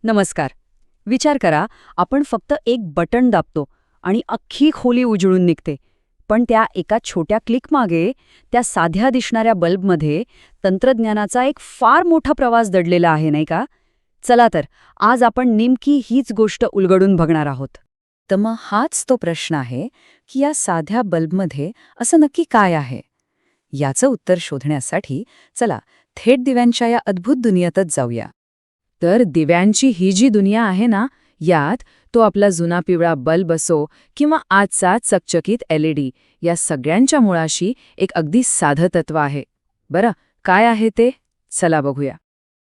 नमस्कार. विचार करा, आपण फक्त एक बटन दाबतो आणि अख्खी खोली उजळून निघते. पण त्या एका छोट्या क्लिकमागे, त्या साध्या दिसणाऱ्या बल्बमध्ये तंत्रज्ञानाचा एक फार मोठा प्रवास दडलेला आहे, नाही का? चला तर, आज आपण नेमकी हीच गोष्ट उलगडून बघणार आहोत. तर मग हाच तो प्रश्न आहे की या साध्या बल्बमध्ये असं नक्की काय आहे? याचं उत्तर शोधण्यासाठी चला थेट दिव्यांच्या या अद्भुत दुनियेतच जाऊया. तर दिव्यांची ही जी दुनिया आहे ना, यात तो आपला जुना पिवळा बल्ब असो किंवा आजचा चकचकीत LED, या सगळ्यांच्या मुळाशी एक अगदी साधं तत्व आहे. बरं, काय आहे ते? चला बघूया.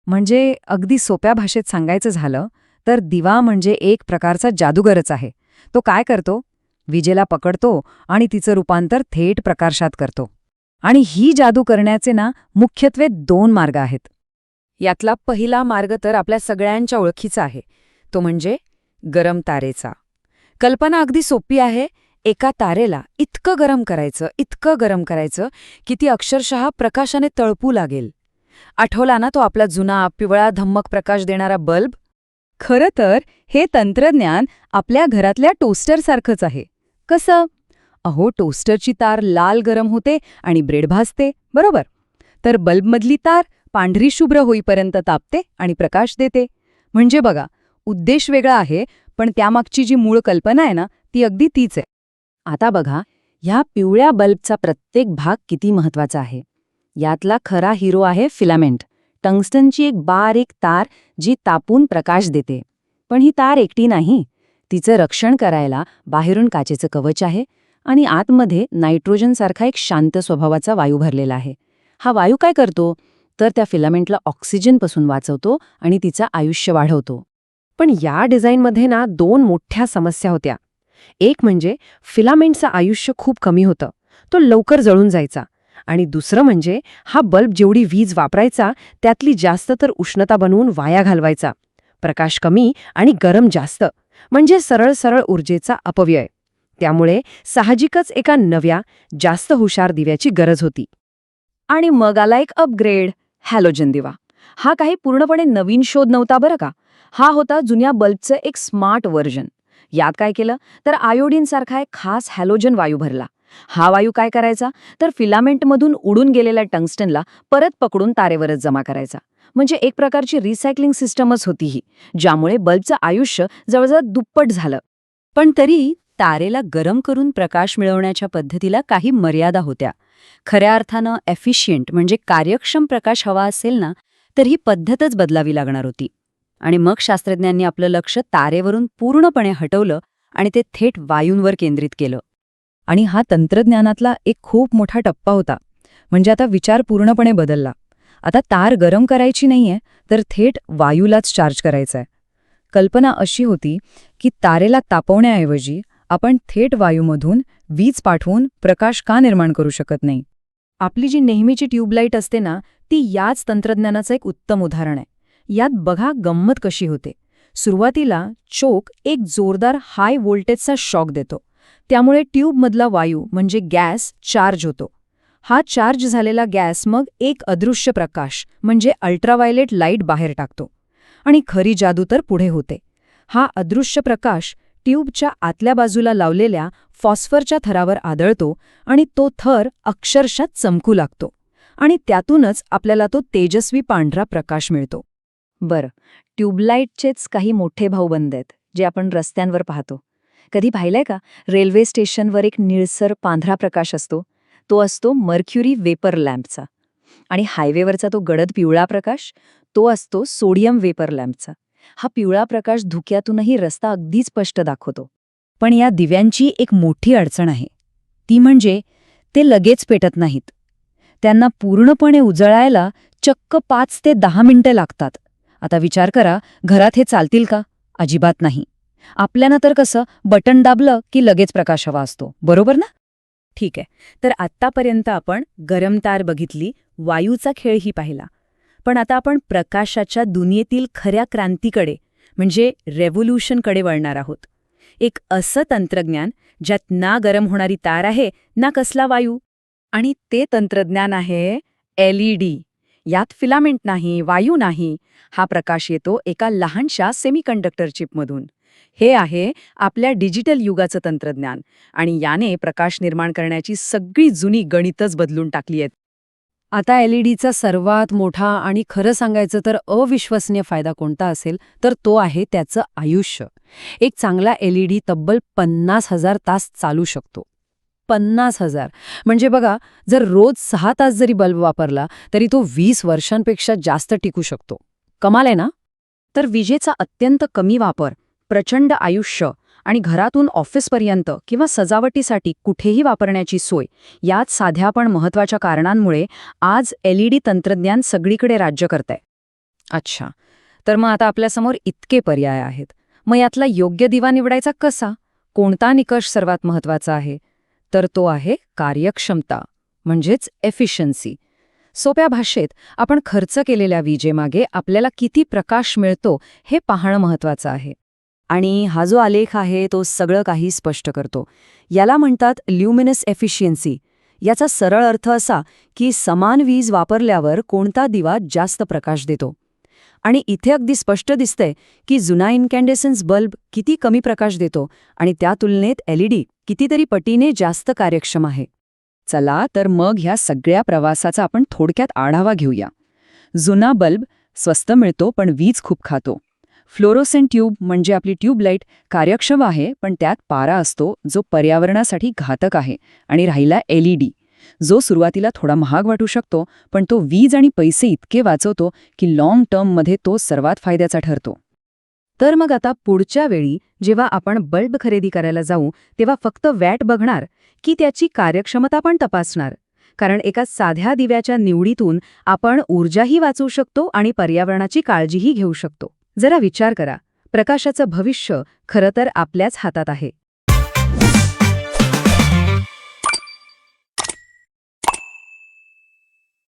म्हणजे अगदी सोप्या भाषेत सांगायचं झालं तर दिवा म्हणजे एक प्रकारचा जादूगरच आहे. तो काय करतो? विजेला पकडतो आणि तिचं रूपांतर थेट प्रकाशात करतो. आणि ही जादू करण्याचे ना मुख्यत्वे 2 मार्ग आहेत. यातला पहिला मार्ग तर आपल्या सगळ्यांच्या ओळखीचा आहे, तो म्हणजे गरम तारेचा. कल्पना अगदी सोपी आहे. एका तारेला इतकं गरम करायचं की ती अक्षरशः प्रकाशाने तळपू लागेल. आठवला ना तो आपला जुना पिवळा धम्मक प्रकाश देणारा बल्ब? खरं तर हे तंत्रज्ञान आपल्या घरातल्या टोस्टरसारखंच आहे. कसं? अहो, टोस्टरची तार लाल गरम होते आणि ब्रेड भाजते, बरोबर? तर बल्बमधली तार पांढरी शुभ्र होईपर्यंत तापते आणि प्रकाश देते. म्हणजे बघा, उद्देश वेगळा आहे, पण त्यामागची जी मूळ कल्पना आहे ना, ती अगदी तीच आहे. आता बघा, ह्या पिवळ्या बल्बचा प्रत्येक भाग किती महत्वाचा आहे. यातला खरा हिरो आहे फिलामेंट, टंगस्टनची एक बारीक तार जी तापून प्रकाश देते. पण ही तार एकटी नाही. तिचं रक्षण करायला बाहेरून काचेचं कवच आहे आणि आतमध्ये नायट्रोजनसारखा एक शांत स्वभावाचा वायू भरलेला आहे. हा वायू काय करतो? तर त्या फिलामेंटला ऑक्सिजनपासून वाचवतो आणि तिचं आयुष्य वाढवतो. पण या डिझाईनमध्ये ना 2 मोठ्या समस्या होत्या. एक म्हणजे फिलामेंटचं आयुष्य खूप कमी होतं, तो लवकर जळून जायचा. आणि दुसरं म्हणजे हा बल्ब जेवढी वीज वापरायचा त्यातली जास्त तर उष्णता बनवून वाया घालवायचा. प्रकाश कमी आणि गरम जास्त, म्हणजे सरळ सरळ ऊर्जेचा अपव्यय. त्यामुळे साहजिकच एका नव्या, जास्त हुशार दिव्याची गरज होती. आणि मग आला एक अपग्रेड, हॅलोजन दिवा. हा काही पूर्णपणे नवीन शोध नव्हता बरं का. हा होता जुन्या बल्बचं एक स्मार्ट व्हर्जन. यात काय केलं तर आयोडीनसारखा एक खास हॅलोजन वायू भरला. हा वायू काय करायचा तर फिलामेंटमधून उडून गेलेल्या टंगस्टनला परत पकडून तारेवरच जमा करायचा. म्हणजे एक प्रकारची रिसायकलिंग सिस्टमच होती ही, ज्यामुळे बल्बचं आयुष्य जवळजवळ दुप्पट झालं. पण तरी तारेला गरम करून प्रकाश मिळवण्याच्या पद्धतीला काही मर्यादा होत्या. खऱ्या अर्थानं एफिशियंट म्हणजे कार्यक्षम प्रकाश हवा असेल ना, तर ही पद्धतच बदलावी लागणार होती. आणि मग शास्त्रज्ञांनी आपलं लक्ष तारेवरून पूर्णपणे हटवलं आणि ते थेट वायूंवर केंद्रित केलं. आणि हा तंत्रज्ञानातला एक खूप मोठा टप्पा होता. म्हणजे आता विचार पूर्णपणे बदलला. आता तार गरम करायची नाहीये, तर थेट वायूलाच चार्ज करायचा आहे. कल्पना अशी होती की तारेला तापवण्याऐवजी आपण थेट वायूमधून वीज पाठवून प्रकाश का निर्माण करू शकत नाही? आपली जी नेहमीची ट्यूबलाईट असते ना, ती याच तंत्रज्ञानाचं एक उत्तम उदाहरण आहे. यात बघा गंमत कशी होते. सुरुवातीला चोक एक जोरदार हाय व्होल्टेजचा शॉक देतो. त्यामुळे ट्यूबमधला वायू म्हणजे गॅस चार्ज होतो. हा चार्ज झालेला गॅस मग एक अदृश्य प्रकाश म्हणजे अल्ट्राव्हायलेट लाईट बाहेर टाकतो. आणि खरी जादू तर पुढे होते. हा अदृश्य प्रकाश ट्यूबच्या आतल्या बाजूला लावलेल्या फॉस्फरच्या थरावर आदळतो आणि तो थर अक्षरशः चमकू लागतो. आणि त्यातूनच आपल्याला तो तेजस्वी पांढरा प्रकाश मिळतो. बरं, ट्यूबलाईटचेच काही मोठे भाऊबंद आहेत, जे आपण रस्त्यांवर पाहतो. कधी पाहिलंय का? रेल्वे स्टेशनवर एक निळसर पांढरा प्रकाश असतो. तो असतो मर्क्युरी वेपर लॅम्पचा. आणि हायवेवरचा तो गडद पिवळा प्रकाश, तो असतो सोडियम वेपर लॅम्पचा. हा पिवळा प्रकाश धुक्यातूनही रस्ता अगदी स्पष्ट दाखवतो. पण या दिव्यांची एक मोठी अडचण आहे. ती म्हणजे ते लगेच पेटत नाहीत. त्यांना पूर्णपणे उजळायला चक्क 5 ते 10 मिनिटं लागतात. आता विचार करा, घरात हे चालतील का? अजिबात नाही. आपल्याला तर कसं बटन दाबलं की लगेच प्रकाश हवा असतो, बरोबर ना? ठीक आहे, तर आत्तापर्यंत आपण गरम तार बघितली, वायूचा खेळही पाहिला. पण आता आपण प्रकाशाच्या दुनियेतील खऱ्या क्रांतीकडे म्हणजे रेव्होल्यूशनकडे वळणार आहोत. एक असं तंत्रज्ञान ज्यात ना गरम होणारी तार आहे ना कसला वायू. आणि ते तंत्रज्ञान आहे LED. यात फिलामेंट नाही, वायू नाही. हा प्रकाश येतो एका लहानशा सेमीकंडक्टर चिपमधून. हे आहे आपल्या डिजिटल युगाचं तंत्रज्ञान आणि याने प्रकाश निर्माण करण्याची सगळी जुनी गणितच बदलून टाकली आहेत. आता एलईडीचा सर्वात मोठा आणि खरं सांगायचं तर अविश्वसनीय फायदा कोणता असेल तर तो आहे त्याचं आयुष्य. एक चांगला एलईडी तब्बल 50,000 तास चालू शकतो. 50,000 म्हणजे बघा, जर रोज 6 तास जरी बल्ब वापरला तरी तो 20 वर्षांपेक्षा जास्त टिकू शकतो. कमाल आहे ना? तर विजेचा अत्यंत कमी वापर, प्रचंड आयुष्य आणि घरातून ऑफिसपर्यंत किंवा सजावटीसाठी कुठेही वापरण्याची सोय, यात साध्या पण महत्त्वाच्या कारणांमुळे आज एलईडी तंत्रज्ञान सगळीकडे राज्य करतंय. अच्छा, तर मग आता आपल्यासमोर इतके पर्याय आहेत. मग यातला योग्य दिवा निवडायचा कसा? कोणता निकष सर्वात महत्त्वाचा आहे? तर तो आहे कार्यक्षमता, म्हणजेच एफिशियन्सी. सोप्या भाषेत आपण खर्च केलेल्या विजेमागे आपल्याला किती प्रकाश मिळतो हे पाहणं महत्त्वाचं आहे. आणि हा जो आलेख आहे तो सगळं काही स्पष्ट करतो. याला म्हणतात ल्युमिनस एफिशियन्सी. याचा सरळ अर्थ असा की समान वीज वापरल्यावर कोणता दिवा जास्त प्रकाश देतो. आणि इथे अगदी स्पष्ट दिसतंय की जुना इन्कॅन्डेसन्स बल्ब किती कमी प्रकाश देतो आणि त्या तुलनेत एलईडी कितीतरी पटीने जास्त कार्यक्षम आहे. चला तर मग ह्या सगळ्या प्रवासाचा आपण थोडक्यात आढावा घेऊया. जुना बल्ब स्वस्त मिळतो पण वीज खूप खातो. फ्लोरोसेंट ट्यूब म्हणजे आपली ट्यूबलाईट कार्यक्षम आहे पण त्यात पारा असतो जो पर्यावरणासाठी घातक आहे. आणि राहिला एलईडी, जो सुरुवातीला थोडा महाग वाटू शकतो पण तो वीज आणि पैसे इतके वाचवतो की लाँग टर्ममध्ये तो सर्वात फायद्याचा ठरतो. तर मग आता पुढच्या वेळी जेव्हा आपण बल्ब खरेदी करायला जाऊ तेव्हा फक्त वॅट बघणार की त्याची कार्यक्षमता पण तपासणार? कारण एका साध्या दिव्याच्या निवडीतून आपण ऊर्जाही वाचवू शकतो आणि पर्यावरणाची काळजीही घेऊ शकतो. जरा विचार करा, प्रकाशाचं भविष्य खरं तर आपल्याच हातात आहे.